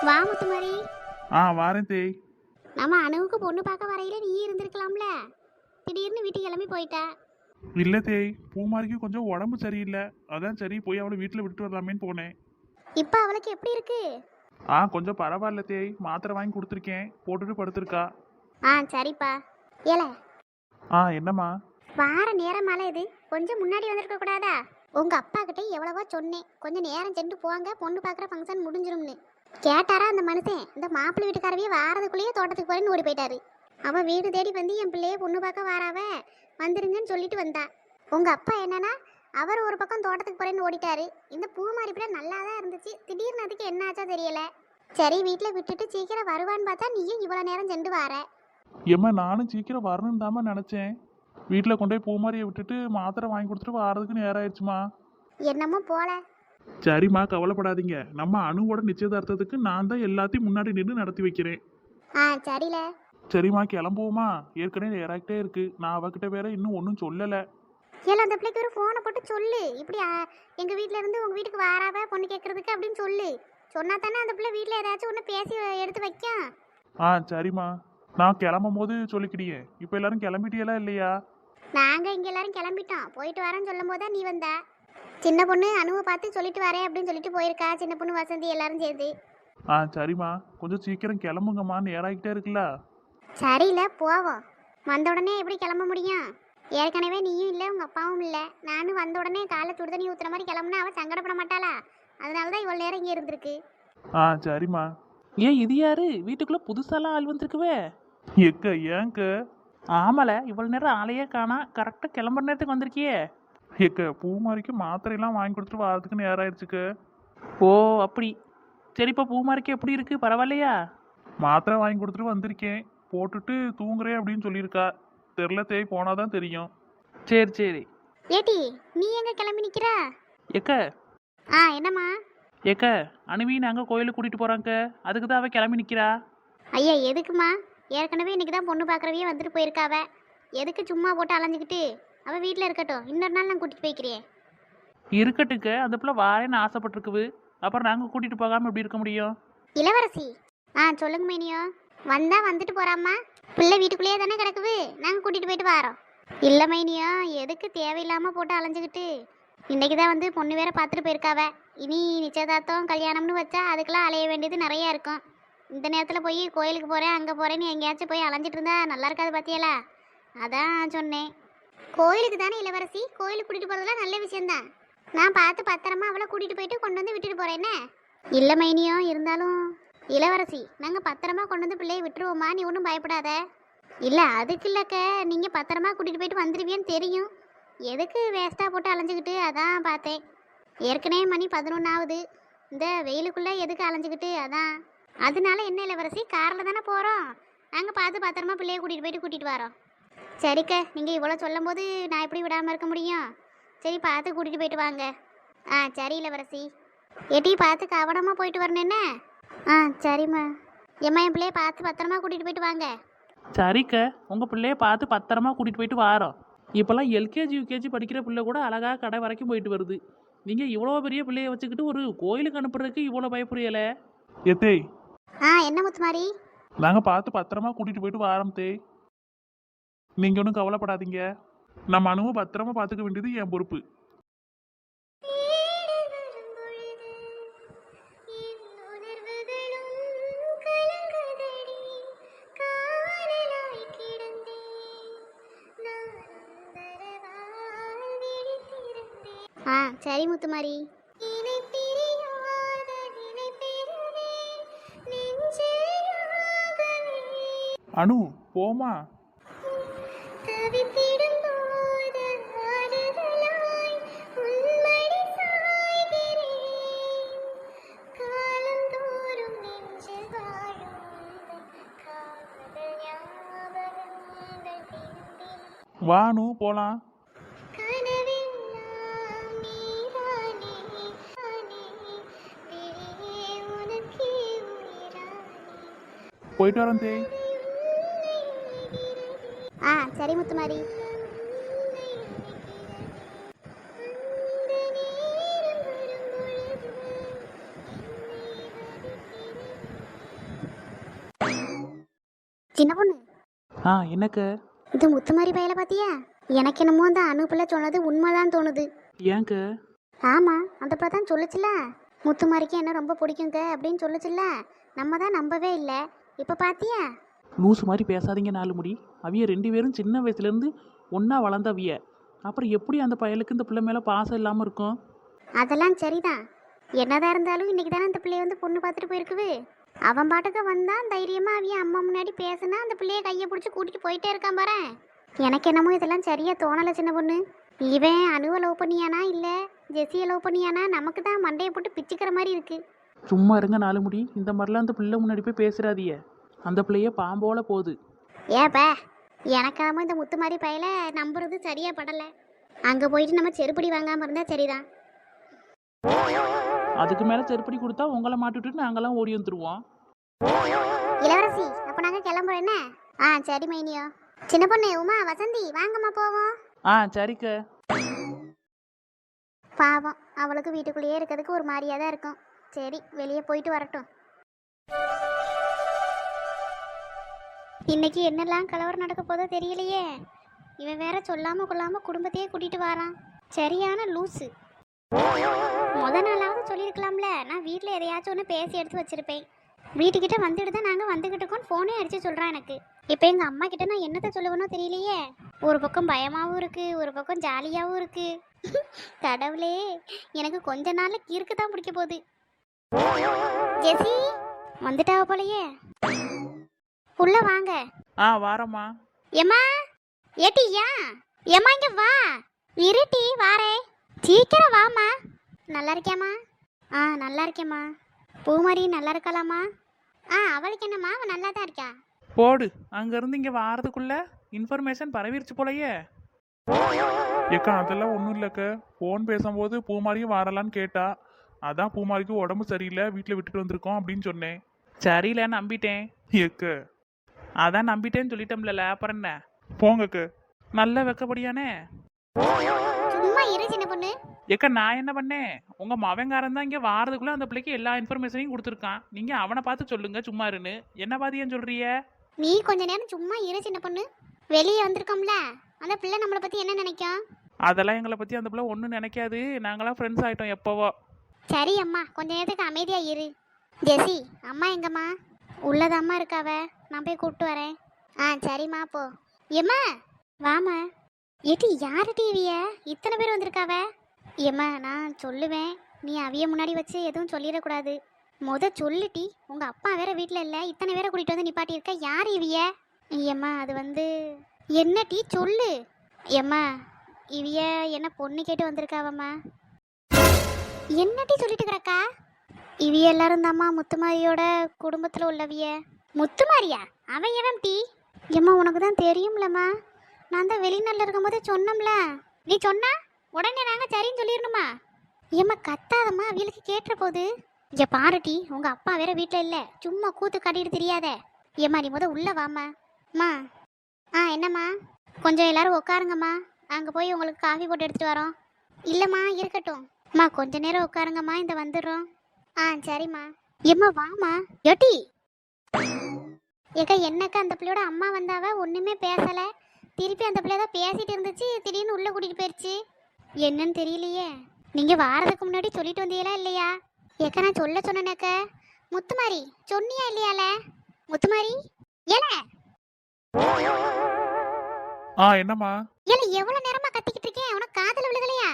வா முத்துமாரி. வாரேன் தேய். நம்ம அணுவுக்கு பொண்ணு பார்க்க வரையில நீ இருந்திருக்கலாம்ல. திடீர்னு வீட்டுக்கு கிளம்பி போயிட்ட. இல்லை தேய், பூமாரிக்கு கொஞ்சம் உடம்பு சரியில்லை. அதான் சரி போய் அவளை வீட்டில் விட்டு வரலாமேன்னு போனேன். இப்போ அவளுக்கு எப்படி இருக்கு? கொஞ்சம் பரவாயில்ல தேய், மாத்திரை வாங்கி கொடுத்துருக்கேன், போட்டுட்டு படுத்திருக்கா. சரிப்பா. ஏல என்னம்மா? வார நேரம் மேலே இது கொஞ்சம் முன்னாடி வந்திருக்க கூடாதா? உங்க அப்பா கிட்ட எவ்வளவோ சொன்னேன், கொஞ்சம் நேரம் சென்று போங்க, பொண்ணு பார்க்குற ஃபங்க்ஷன் முடிஞ்சிரும்னு. கேட்டாரா அந்த மனுஷன்? இந்த மாப்பிள்ளை வீட்டுக்காரவே வாரதுக்குள்ளேயே தோட்டத்துக்கு போறேன்னு ஓடி போயிட்டாரு. அவ வீடு தேடி வந்து என் பிள்ளைய பொண்ணு பார்க்க வாராவ, வந்துருங்கன்னு சொல்லிட்டு வந்தா. உங்க அப்பா என்னன்னா அவர் ஒரு பக்கம் தோட்டத்துக்கு போறேன்னு ஓடிட்டாரு. இந்த பூ மாறிப்பிட நல்லா தான் இருந்துச்சு, திடீர்னு அதுக்கு என்ன ஆச்சா தெரியல. சரி வீட்டில் விட்டுட்டு சீக்கிரம் வருவான்னு பார்த்தா நீயும் இவ்வளோ நேரம் சென்று வார. ஏம்மா நானும் சீக்கிரம் வரணும்னு தாம்மா நினச்சேன். வீட்டில் கொண்டு போய் பூமாரியை விட்டுட்டு மாத்திரை வாங்கி கொடுத்துட்டு வாரதுக்கு நேரம் ஆயிடுச்சுமா. என்னமோ போல. சரிம்மா கவலைப்படாதீங்க, நம்ம அணுவோட நிச்சயதார்த்தத்துக்கு நான் தான் எல்லாத்தையும் முன்னாடி நின்று நடத்தி வைக்கிறேன். சரில. சரிம்மா கிளம்புவோமா? ஏற்கனவே நேராகிட்டே இருக்கு, நான் அவகிட்ட வேற இன்னும் ஒன்றும் சொல்லலை. ஏல அந்த பிள்ளைக்கு ஒரு ஃபோனை போட்டு சொல்லு, இப்படி எங்க வீட்டில இருந்து உங்க வீட்டுக்கு வாராவ பொண்ணு கேட்கறதுக்கு அப்படின்னு சொல்லு. சொன்னா தானே அந்த பிள்ளை வீட்டில் ஏதாச்சும் ஒன்று பேசி எடுத்து வைக்கும். சரிம்மா, நான் கிளம்பும் போது சொல்லிக்கிடியே. இப்போ எல்லாரும் கிளம்பிட்டியெல்லாம் இல்லையா? நாங்கள் இங்கே எல்லாரும் கிளம்பிட்டோம், போயிட்டு வரேன்னு சொல்லும் போது நீ வந்த. சின்ன பொண்ணு அணுவை பார்த்து சொல்லிட்டு வரேன் அப்படின்னு சொல்லிட்டு போயிருக்கா, சின்ன பொண்ணு வசந்தி எல்லாரும் சேர்ந்து. சரிம்மா, கொஞ்சம் சீக்கிரம் கிளம்புங்கம்மா, நேராகிட்டே இருக்குல்ல. சரியில்ல போவோம். வந்த உடனே எப்படி கிளம்ப முடியும்? ஏற்கனவே நீயும் இல்லை உங்கள் அப்பாவும் இல்லை. நானும் வந்த உடனே காலை சுடுதண்ணி ஊற்றுற மாதிரி கிளம்புனா அவள் சங்கடப்பட மாட்டாளா? அதனால தான் இவ்வளோ நேரம் இங்கே இருந்திருக்கு. சரிம்மா. ஏன் இது யாரு? வீட்டுக்குள்ளே புதுசாலாம் ஆள் வந்திருக்குவே. எக்க ஏங்க? ஆமால, இவ்வளோ நேரம் ஆளையே காணா, கரெக்டாக கிளம்புற நேரத்துக்கு வந்திருக்கியே. எக்க பூமாரிக்கு மாத்திரையெல்லாம் வாங்கி கொடுத்துட்டு வரதுக்கு நேரம் ஆயிடுச்சுக்க. ஓ அப்படி. சரிப்பா, பூமாரிக்கு எப்படி இருக்கு, பரவாயில்லையா? மாத்திரை வாங்கி கொடுத்துட்டு வந்திருக்கேன், போட்டுட்டு தூங்குறேன் அப்படின்னு சொல்லியிருக்கா. தெரில தேய், போனாதான் தெரியும். சரி சரி. ஏட்டி நீ எங்க கிளம்பி நிற்கிற? எக்க என்னம்மா? எக்க அனுவி நாங்கள் கோயிலுக்கு கூட்டிகிட்டு போகிறாங்க, அதுக்கு தான் அவள் கிளம்பி நிற்கிறா. ஐயா எதுக்குமா? ஏற்கனவே இன்னைக்கு தான் பொண்ணு பார்க்குறவையே வந்துட்டு போயிருக்காவ. எதுக்கு சும்மா போட்டு அலைஞ்சிக்கிட்டு? அவள் வீட்டில் இருக்கட்டும், இன்னொரு நாள் நான் கூட்டிகிட்டு போய்க்கிறேன். இருக்கட்டுக்க, அந்த பிள்ளை வாரேன்னு ஆசைப்பட்டிருக்குது, அப்புறம் நாங்கள் கூட்டிகிட்டு போகாமல் எப்படி இருக்க முடியும்? இளவரசி சொல்லுங்க மைனியோ. வந்தா வந்துட்டு போறாம்மா, பிள்ளை வீட்டுக்குள்ளேயே தானே கிடக்குது, நாங்கள் கூட்டிகிட்டு போயிட்டு வரோம். இல்லை மைனியோ, எதுக்கு தேவையில்லாமல் போட்டு அலைஞ்சிக்கிட்டு? இன்றைக்கி தான் வந்து பொண்ணு வேற பார்த்துட்டு போயிருக்காவ. இனி நிச்சயதார்த்தம் கல்யாணம்னு வச்சா அதுக்கெல்லாம் அலைய வேண்டியது நிறையா இருக்கும். இந்த நேரத்தில் போய் கோயிலுக்கு போகிறேன் அங்கே போகிறேன்னு எங்கேயாச்சும் போய் அலைஞ்சிட்டு இருந்தா நல்லா இருக்காது பார்த்தியலா? அதான் சொன்னேன். கோயிலுக்கு தானே இளவரசி, கோயிலுக்கு கூட்டிகிட்டு போகிறதுலாம் நல்ல விஷயந்தான். நான் பார்த்து பத்திரமா அவளை கூட்டிகிட்டு போயிட்டு கொண்டு வந்து விட்டுட்டு போகிறேன்னே. இல்லை மைனியோ, இருந்தாலும் இளவரசி நாங்கள் பத்திரமா கொண்டு வந்து பிள்ளையை விட்டுருவோம்மா, நீ ஒன்றும் பயப்படாத. இல்லை அதுக்கு இல்லைக்க, நீங்கள் பத்திரமா கூட்டிகிட்டு போயிட்டு வந்துடுவியன்னு தெரியும், எதுக்கு வேஸ்ட்டாக போட்டு அலைஞ்சிக்கிட்டு, அதான் பார்த்தேன். ஏற்கனவே மணி 11 ஆகுது, இந்த வெயிலுக்குள்ளே எதுக்கு அலைஞ்சிக்கிட்டு, அதான். அதனால என்ன இளவரசி, காரில் தானே போகிறோம், நாங்கள் பார்த்து பத்திரமா பிள்ளையை கூட்டிகிட்டு வரோம். சரிக்க, நீங்கள் இவ்வளோ சொல்லும் போது நான் எப்படி விடாமல் இருக்க முடியும்? சரி பார்த்து கூட்டிகிட்டு போயிட்டு வாங்க. சரி இளவரசி. எட்டி பார்த்து கவனமாக போயிட்டு வரணும் என்ன? சரிம்மா. எம்மா என் பிள்ளைய பார்த்து பத்திரமா கூட்டிகிட்டு போயிட்டு வாங்க. சரிக்க, உங்கள் பிள்ளைய பார்த்து பத்திரமா கூட்டிகிட்டு போயிட்டு வாரோம். இப்போல்லாம் எல்கேஜி யூகேஜி படிக்கிற பிள்ளை கூட அழகாக கடை வரைக்கும் போயிட்டு வருது. நீங்கள் இவ்வளோ பெரிய பிள்ளைய வச்சுக்கிட்டு ஒரு கோயிலுக்கு அனுப்புறதுக்கு இவ்வளோ பயப்படுறீல? தேய் என்ன முத்துமாரி? நாங்கள் பார்த்து பத்திரமா கூட்டிகிட்டு போயிட்டு வாரோம் தேய், நீங்கள் ஒன்றும் கவலைப்படாதீங்க. நம்ம அணுவும் பத்திரமா பார்த்துக்க வேண்டியது என் பொறுப்பு. சரி முத்துமாரி. அணு போமா? வானு போலாம். போயிட்டு வரேன் தேய். சரி முத்துமாரி. சின்ன பொண்ணு, ஆ என்னக்க? இது முத்து மாதிரி பையல பாத்தியா? எனக்கு என்னமோ அந்த அனுப்புல சொன்னது உண்மைதான் தோணுது. ஏங்க? ஆமா, அந்த பிள்ளை தான் சொல்லுச்சுல, முத்து மாதிரிக்கு என்ன ரொம்ப பிடிக்குங்க அப்படின்னு சொல்லுச்சுல்ல. நம்ம தான் நம்பவே இல்லை. இப்ப பாத்தியா? லூசு மாதிரி பேசாதீங்க நாலு முடி. அவிய 2 பேரும் சின்ன வயசுலேருந்து ஒன்றா வளர்ந்தவிய. அப்புறம் எப்படி அந்த பயலுக்கு இந்த பிள்ளை மேலே பாசம் இல்லாமல் இருக்கும்? அதெல்லாம் சரிதான். என்னதான் இருந்தாலும் இன்னைக்கு தானே அந்த பிள்ளைய வந்து பொண்ணு பார்த்துட்டு போயிருக்குது. அவன் பாட்டுக்கு வந்தான் தைரியமா அவிய அம்மா முன்னாடி பேசினா அந்த பிள்ளைய கையை பிடிச்சி கூட்டிட்டு போயிட்டே இருக்கான் பாரு. எனக்கு என்னமோ இதெல்லாம் சரியா தோணலை சின்ன பொண்ணு. இவன் அணுவை லவ் பண்ணியானா இல்லை ஜெஸியை லவ் பண்ணியானா நமக்கு தான் மண்டையை போட்டு பிச்சுக்கிற மாதிரி இருக்கு. சும்மா இருங்க நாலு முடி. இந்த மாதிரிலாம் அந்த பிள்ளை முன்னாடி போய் பேசுறாதிய. அந்த பிள்ளைய பாம்போல போகுது. ஏப்பா, எனக்காம இந்த முத்து மாதிரி பையல நம்புறது சரியா படலை. அங்கே போயிட்டு நம்ம செருப்படி வாங்காம இருந்தா சரிதான். அதுக்கு மேலே செருப்படி கொடுத்தா உங்களை மாட்டிவிட்டு நாங்களாம் ஓடி வந்துடுவோம். இளவரசி, அப்போ நாங்கள் கிளம்புறோம் என்ன? ஆ சரி மைனியோ. சின்ன பொண்ணு உமா வசந்தி வாங்கம்மா போவோம். ஆ சரிக்க. பாவம், அவளுக்கு வீட்டுக்குள்ளேயே இருக்கிறதுக்கு ஒரு மாதிரியாக தான் இருக்கும். சரி, வெளியே போயிட்டு வரட்டும். இன்னைக்கு என்னெல்லாம் கலவரம் நடக்க போதோ தெரியலையே. இவன் வேற சொல்லாம கொள்ளாம குடும்பத்தையே கூட்டிட்டு வரான். சரியான லூசு. முத நாளாவது சொல்லியிருக்கலாம்ல, நான் வீட்டில் எதையாச்சும் ஒன்று பேசி எடுத்து வச்சிருப்பேன். வீட்டுக்கிட்ட வந்துட்டு தான் நாங்கள் வந்துக்கிட்டு இருக்கோம் ஃபோனே அடித்து சொல்கிறான் எனக்கு. இப்போ எங்கள் அம்மா கிட்ட நான் என்னத்தை சொல்லுவேனோ தெரியலையே. ஒரு பக்கம் பயமாகவும் இருக்குது, ஒரு பக்கம் ஜாலியாகவும் இருக்குது. கடவுளே, எனக்கு கொஞ்ச நாள்ல கீருக்கு தான் பிடிக்க போகுது. ஜெசி வந்துட்டாவ போலையே. உள்ள வாங்க. ஆ வாரம்மா. ஏம்மா, ஏட்டியா ஏம்மா இங்க வா. இருட்டி வாரே, சீக்கிரம் வாம்மா. நல்லா இருக்கியாம்மா? ஆ நல்லா இருக்கேம்மா. பூமாரி நல்லா இருக்கலாமா? ஆ அவளுக்கு என்னம்மா, அவன் நல்லா தான் இருக்கா. போடு, அங்கேருந்து இங்கே வாரதுக்குள்ள இன்ஃபர்மேஷன் பரவிருச்சு போலையே. ஏக்கா அதெல்லாம் ஒன்றும் இல்லைக்க. ஃபோன் பேசும்போது பூமாரியும் வரலான்னு கேட்டா. அதான் பூமாரிக்கு உடம்பு சரியில்லை, வீட்டில் விட்டுட்டு வந்திருக்கோம் அப்படின்னு சொன்னேன். சரியில்ல, நம்பிட்டேன். ஏக்க அதான் நம்பிட்டேன்னு சொல்லிட்டோம்ல, அப்புறம் என்ன? போங்கக்க. நல்ல வெக்கப்படியானே. சும்மா இரு சின்ன பொண்ணு. ஏக்கா நான் என்ன பண்ணேன்? உங்கள் மவங்காரன் தான் இங்கே வாரதுக்குள்ளே அந்த பிள்ளைக்கு எல்லா இன்ஃபர்மேஷனையும் கொடுத்துருக்கான். நீங்கள் அவனை பார்த்து சொல்லுங்க சும்மா இருன்னு. என்ன பாதியன்னு சொல்கிறிய? நீ கொஞ்ச நேரம் சும்மா இரு சின்ன பொண்ணு. வெளியே வந்திருக்கோம்ல, அந்த பிள்ளை நம்மளை பற்றி என்ன நினைக்கும்? அதெல்லாம் எங்களை பற்றி அந்த பிள்ளை ஒன்றும் நினைக்காது. நாங்களாம் ஃப்ரெண்ட்ஸ் ஆகிட்டோம் எப்போவோ. சரி அம்மா, கொஞ்ச நேரத்துக்கு அமைதியா இரு. ஜெசி, அம்மா எங்கம்மா? உள்ளதாம்மா இருக்காவ, நான் போய் கூப்பிட்டு வரேன். ஆ சரிம்மா போ. ஏம்மா வாம்மா. ஏட்டி யாரு டிவிய இத்தனை பேர் வந்திருக்காவ? ஏம்மா நான் சொல்லுவேன், நீ அவிய முன்னாடி வச்சு எதுவும் சொல்லிடக்கூடாது. சொல்லுட்டி, உங்க அப்பா வேற வீட்டில் இல்லை, இத்தனை பேரை கூட்டிட்டு வந்து நிப்பாட்டி இருக்க. யார் இவிய? ஏம்மா அது வந்து என்ன டீ சொல்லு. ஏம்மா இவிய என்ன பொண்ணு கேட்டு வந்திருக்காவம்மா. என்னட்டி சொல்லிட்டு கிடக்கா? இவிய எல்லாரும் தாம்மா முத்துமாரியோட குடும்பத்தில் உள்ளவிய. முத்துமாரியா? அவன் எவன் டீ? ஏம்மா உனக்கு தான் தெரியும்லம்மா, நான் தான் வெளிநாட்டில் இருக்கும்போதே சொன்னோம்ல. நீ சொன்னா உடனே நாங்கள் சரின்னு சொல்லிடணுமா? ஏம்மா கத்தாதம்மா, அவளுக்கு கேட்டுற போது. இங்கே பாருட்டி, உங்கள் அப்பா வேற வீட்டில் இல்லை, சும்மா கூத்து காட்டிட்டு தெரியாத. ஏம்மா நீ உள்ள வாம்மா. அம்மா ஆ என்னம்மா? கொஞ்சம் எல்லாரும் உட்காருங்கம்மா, அங்கே போய் உங்களுக்கு காஃபி போட்டு எடுத்துகிட்டு வரோம். இல்லைம்மா இருக்கட்டும். அம்மா கொஞ்ச நேரம் உட்காருங்கம்மா, இந்த வந்துடுறோம். ஆ சரிம்மா. ஏம்மா வாம்மா. யோட்டி ஏக்கா, என்னக்கா அந்த பிள்ளையோட அம்மா வந்தாவ ஒன்றுமே பேசலை. திருப்பி அந்த பிள்ளை தான் பேசிட்டு இருந்துச்சு, திடீர்னு உள்ளே கூட்டிகிட்டு போயிடுச்சு. என்னன்னு தெரியலையே. நீங்கள் வாரதுக்கு முன்னாடி சொல்லிட்டு வந்தீங்களா இல்லையா? ஏக்கா நான் சொன்னேனேக்க. முத்துமாரி சொன்னியா இல்லையால? முத்துமாரி ஏல ஆ என்னம்மா? ஏல எவ்வளோ நேரமாக கத்திக்கிட்டு இருக்கேன், உனக்கு காதில் விழுகலையா?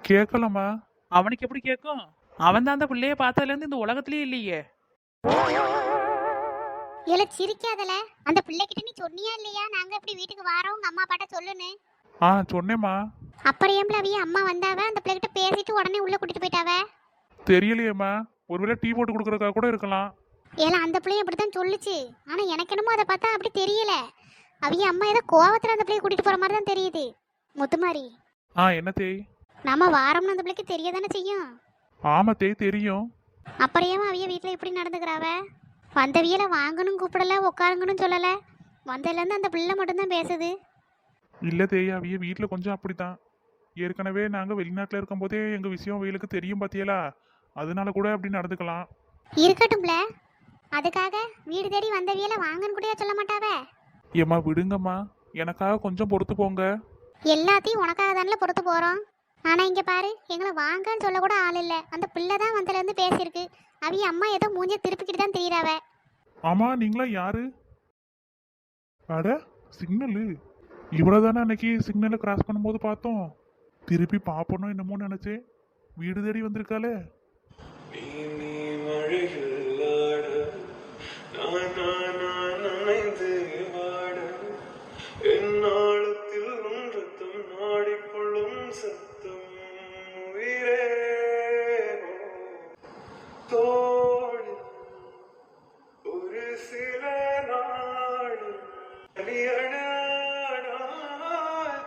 கேட்கலம்மா. அவனுக்கு எப்படி கேட்கும்? அவன் தான் அந்த பிள்ளைய பார்த்ததுலேருந்து இந்த உலகத்திலேயே இல்லையே. ஏல சிரிக்காதல. அந்த பிள்ளைகிட்ட நீ சொன்னியா இல்லையா நாங்கள் எப்படி வீட்டுக்கு வாரோம், உங்கள் அம்மா பாட்ட சொல்லுன்னு? ஆ சொன்னேம்மா. அப்புறம் ஏம்பல அவிய அம்மா வந்தாவ, அந்த பிள்ளைகிட்ட பேசிட்டு உடனே உள்ளே கூட்டிட்டு போயிட்டாவ. தெரியலையேம்மா, ஒருவேளை டீ போட்டு கொடுக்குறதுக்காக கூட இருக்கலாம். ஏல அந்த பிள்ளைய அப்படித்தான் சொல்லுச்சு, ஆனால் எனக்கு என்னமோ அதை பார்த்தா அப்படி தெரியல. அவிய அம்மா ஏதோ கோவத்தில் அந்த பிள்ளைய கூட்டிட்டு போகிற மாதிரி தான் தெரியுது. முத்துமாரி ஆ என்ன தேய்? நம்ம வாரம்னு அந்த பிள்ளைக்கு தெரிய தானே செய்யும். ஆமா தேய் தெரியும். அப்புறம் ஏன் அவிய வீட்டில் இப்படி நடந்துக்கிறாவ? வந்தவியலை வாங்கணும் கூப்பிடல, உட்காருங்கன்னு சொல்லலை. வந்ததுலேருந்து அந்த பிள்ளை மட்டும்தான் பேசுது. இல்லை தேய், அவிய வீட்டில் கொஞ்சம் அப்படித்தான். ஏற்கனவே நாங்கள் வெளிநாட்டில் இருக்கும்போதே எங்கள் விஷயம் வெயிலுக்கு தெரியும் பார்த்தியலா, அதனால கூட அப்படி நடந்துக்கலாம். இருக்கட்டும்ல, அதுக்காக வீடு தேடி வந்தவியல வாங்கன்னு கூடயா சொல்ல மாட்டாவே? ஏம்மா விடுங்கம்மா, எனக்காக கொஞ்சம் பொறுத்து போங்க. எல்லாத்தையும் உனக்காக தானே பொறுத்து போறோம். ஆனா இங்க பாரு, எங்களை வாங்கன்னு சொல்ல கூட ஆள் இல்ல. அந்த பிள்ளை தான் வந்தல இருந்து பேசியிருக்கு. அவிய அம்மா ஏதோ மூஞ்சிய திருப்பிக்கிட்டு தான் தெரியுறாவ. ஆமா, நீங்களா யாரு? அட, சிக்னலு இவ்வளவுதானே அன்னைக்கு சிக்னலை கிராஸ் பண்ணும்போது பார்த்தோம். திருப்பி பார்ப்போம் என்னமோ நினைச்சேன். வீடு தேடி வந்திருக்காளே. நீ நீ மழையில் ஆட, நான் நனைந்து வாட, என்னாளத்தில் உன் ரத்தம் நாடிக்கொள்ளும் சத்தம் உயிரே தோழி ஒரு சில நாள் அடியடாய்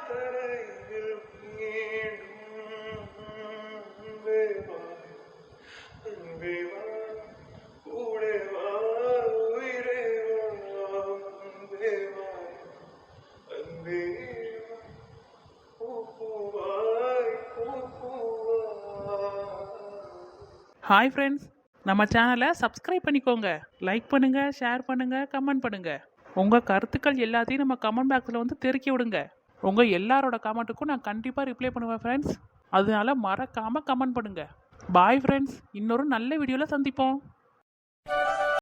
தரையில் மீண்டும் வேவாய் அன்பே வா கூடே வா உயிரே வா அன்பே வா அன்பே வா பூவாய் பூவா. ஹாய் ஃப்ரெண்ட்ஸ், நம்ம சேனலை சப்ஸ்கிரைப் பண்ணிக்கோங்க. லைக் பண்ணுங்கள், ஷேர் பண்ணுங்கள், கமெண்ட் பண்ணுங்கள். உங்கள் கருத்துக்கள் எல்லாத்தையும் நம்ம கமெண்ட் பாக்ஸில் வந்து தெரிவிக்க விடுங்க. உங்கள் எல்லாரோட கமெண்ட்டுக்கும் நான் கண்டிப்பாக ரிப்ளை பண்ணுவேன் ஃப்ரெண்ட்ஸ். அதனால மறக்காமல் கமெண்ட் பண்ணுங்கள். பாய் ஃப்ரெண்ட்ஸ், இன்னொரு நல்ல வீடியோவில் சந்திப்போம்.